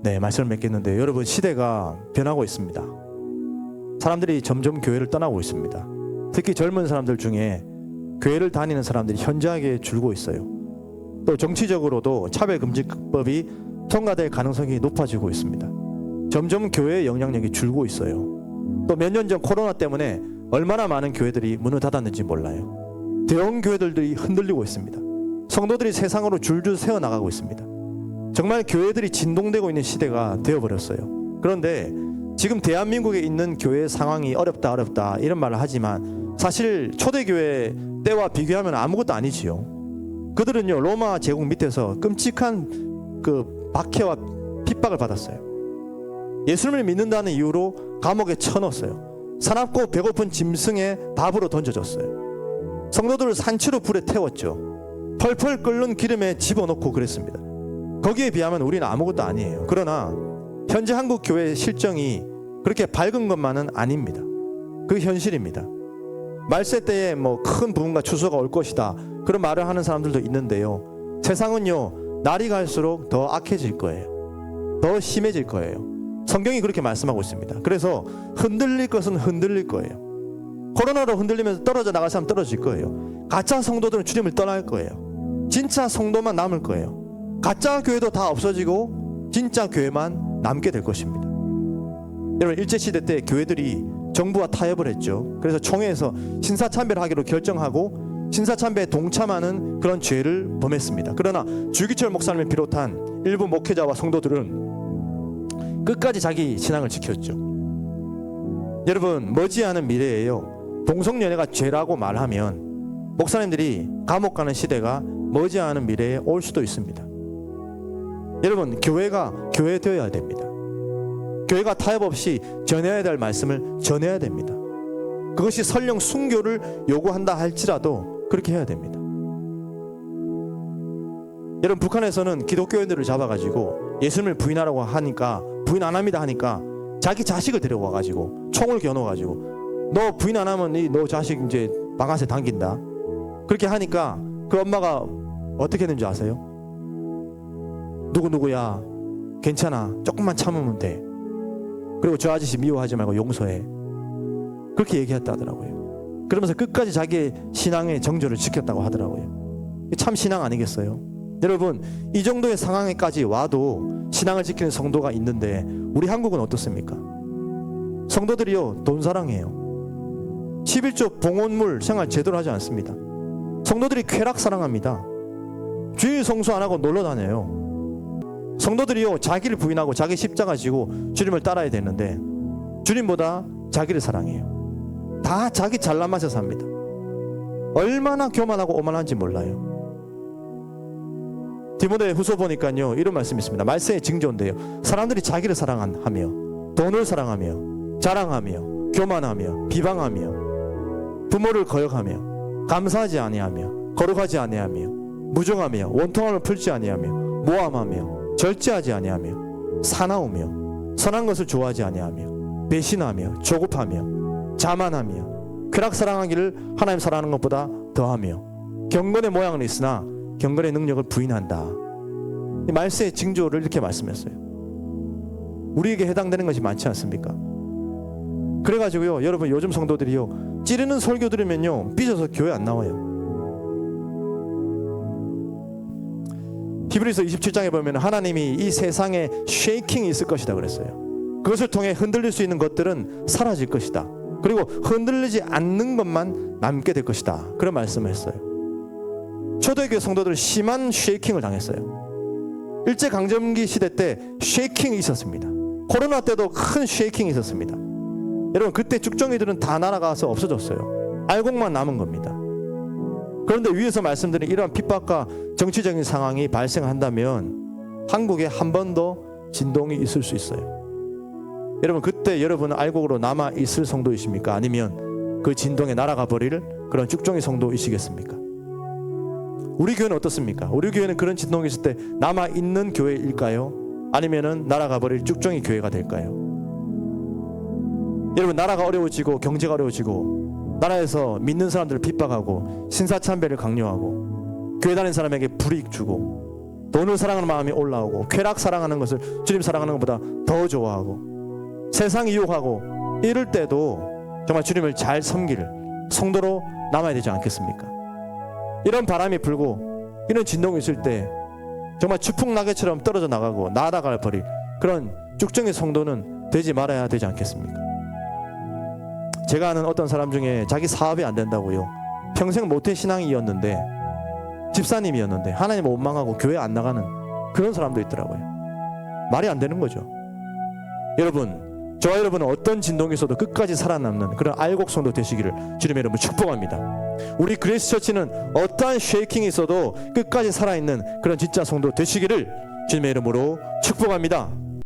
네, 말씀을 맺겠는데 여러분, 시대가 변하고 있습니다. 사람들이 점점 교회를 떠나고 있습니다. 특히 젊은 사람들 중에 교회를 다니는 사람들이 현저하게 줄고 있어요. 또 정치적으로도 차별금지법이 통과될 가능성이 높아지고 있습니다. 점점 교회의 영향력이 줄고 있어요. 또 몇 년 전 코로나 때문에 얼마나 많은 교회들이 문을 닫았는지 몰라요. 대형 교회들이 흔들리고 있습니다. 성도들이 세상으로 줄줄 새어나가고 있습니다. 정말 교회들이 진동되고 있는 시대가 되어버렸어요. 그런데 지금 대한민국에 있는 교회의 상황이 어렵다 이런 말을 하지만 사실 초대교회 때와 비교하면 아무것도 아니지요. 그들은요, 로마 제국 밑에서 끔찍한 그 박해와 핍박을 받았어요. 예수님을 믿는다는 이유로 감옥에 쳐넣었어요. 사납고 배고픈 짐승의 밥으로 던져줬어요. 성도들을 산채로 불에 태웠죠. 펄펄 끓는 기름에 집어넣고 그랬습니다. 거기에 비하면 우리는 아무것도 아니에요. 그러나 현재 한국 교회의 실정이 그렇게 밝은 것만은 아닙니다. 그 현실입니다. 말세 때에 큰 부흥과 추수가 올 것이다, 그런 말을 하는 사람들도 있는데요, 세상은요 날이 갈수록 더 악해질 거예요. 더 심해질 거예요. 성경이 그렇게 말씀하고 있습니다. 그래서 흔들릴 것은 흔들릴 거예요. 코로나로 흔들리면서 떨어져 나갈 사람 떨어질 거예요. 가짜 성도들은 주님을 떠날 거예요. 진짜 성도만 남을 거예요. 가짜 교회도 다 없어지고 진짜 교회만 남게 될 것입니다. 여러분, 일제시대 때 교회들이 정부와 타협을 했죠. 그래서 총회에서 신사참배하기로 결정하고 신사참배에 동참하는 그런 죄를 범했습니다. 그러나 주기철 목사님을 비롯한 일부 목회자와 성도들은 끝까지 자기 신앙을 지켰죠. 여러분, 머지않은 미래에요, 동성연애가 죄라고 말하면 목사님들이 감옥 가는 시대가 머지않은 미래에 올 수도 있습니다. 여러분, 교회가 교회되어야 됩니다. 교회가 타협 없이 전해야 될 말씀을 전해야 됩니다. 그것이 설령 순교를 요구한다 할지라도 그렇게 해야 됩니다. 여러분, 북한에서는 기독교인들을 잡아가지고 예수님을 부인하라고 하니까 부인 안 합니다 하니까 자기 자식을 데려와가지고 총을 겨눠가지고 너 부인 안 하면 너 자식 이제 방아쇠 당긴다, 그렇게 하니까 그 엄마가 어떻게 했는지 아세요? 누구야, 괜찮아, 조금만 참으면 돼, 그리고 저 아저씨 미워하지 말고 용서해, 그렇게 얘기했다 하더라고요. 그러면서 끝까지 자기의 신앙의 정조를 지켰다고 하더라고요. 참 신앙 아니겠어요? 여러분, 이 정도의 상황에까지 와도 신앙을 지키는 성도가 있는데 우리 한국은 어떻습니까? 성도들이요, 돈 사랑해요. 11조 봉헌물 생활 제대로 하지 않습니다. 성도들이 쾌락 사랑합니다. 주일 성수 안 하고 놀러 다녀요. 성도들이요, 자기를 부인하고 자기 십자가 지고 주님을 따라야 되는데 주님보다 자기를 사랑해요. 다 자기 잘난 맛에 삽니다. 얼마나 교만하고 오만한지 몰라요. 디모데 후서 보니까요, 이런 말씀이 있습니다. 말세의 징조인데요, 사람들이 자기를 사랑하며 돈을 사랑하며 자랑하며 교만하며 비방하며 부모를 거역하며 감사하지 아니하며 거룩하지 아니하며 무정하며 원통함을 풀지 아니하며 모함하며 절제하지 아니하며 사나우며 선한 것을 좋아하지 아니하며 배신하며 조급하며 자만하며 쾌락 사랑하기를 하나님 사랑하는 것보다 더하며 경건의 모양은 있으나 경건의 능력을 부인한다. 말세의 징조를 이렇게 말씀했어요. 우리에게 해당되는 것이 많지 않습니까? 그래가지고요, 여러분, 요즘 성도들이요, 찌르는 설교 들으면요 삐져서 교회 안 나와요. 히브리서 27장에 보면 하나님이 이 세상에 쉐이킹이 있을 것이다 그랬어요. 그것을 통해 흔들릴 수 있는 것들은 사라질 것이다. 그리고 흔들리지 않는 것만 남게 될 것이다, 그런 말씀을 했어요. 초대교회 성도들은 심한 쉐이킹을 당했어요. 일제강점기 시대 때 쉐이킹이 있었습니다. 코로나 때도 큰 쉐이킹이 있었습니다. 여러분, 그때 쭉정이들은 다 날아가서 없어졌어요. 알곡만 남은 겁니다. 그런데 위에서 말씀드린 이러한 핍박과 정치적인 상황이 발생한다면 한국에 한 번 더 진동이 있을 수 있어요. 여러분, 그때 여러분은 알곡으로 남아있을 성도이십니까? 아니면 그 진동에 날아가 버릴 그런 쭉정이 성도이시겠습니까? 우리 교회는 어떻습니까? 우리 교회는 그런 진동이 있을 때 남아있는 교회일까요? 아니면은 날아가 버릴 쭉정이 교회가 될까요? 여러분, 나라가 어려워지고 경제가 어려워지고 나라에서 믿는 사람들을 핍박하고 신사참배를 강요하고 교회 다니는 사람에게 불이익 주고 돈을 사랑하는 마음이 올라오고 쾌락 사랑하는 것을 주님 사랑하는 것보다 더 좋아하고 세상 유혹하고 이럴 때도 정말 주님을 잘 섬길 성도로 남아야 되지 않겠습니까? 이런 바람이 불고 이런 진동이 있을 때 정말 추풍낙엽처럼 떨어져 나가고 날아갈 버릴 그런 쭉정의 성도는 되지 말아야 되지 않겠습니까? 제가 아는 어떤 사람 중에 자기 사업이 안 된다고요. 평생 모태신앙이었는데 집사님이었는데 하나님 원망하고 교회 안 나가는 그런 사람도 있더라고요. 말이 안 되는 거죠. 여러분, 저와 여러분은 어떤 진동이 있어도 끝까지 살아남는 그런 알곡성도 되시기를 주님의 이름으로 축복합니다. 우리 그레이스 처치는 어떠한 쉐이킹이 있어도 끝까지 살아있는 그런 진짜 성도 되시기를 주님의 이름으로 축복합니다.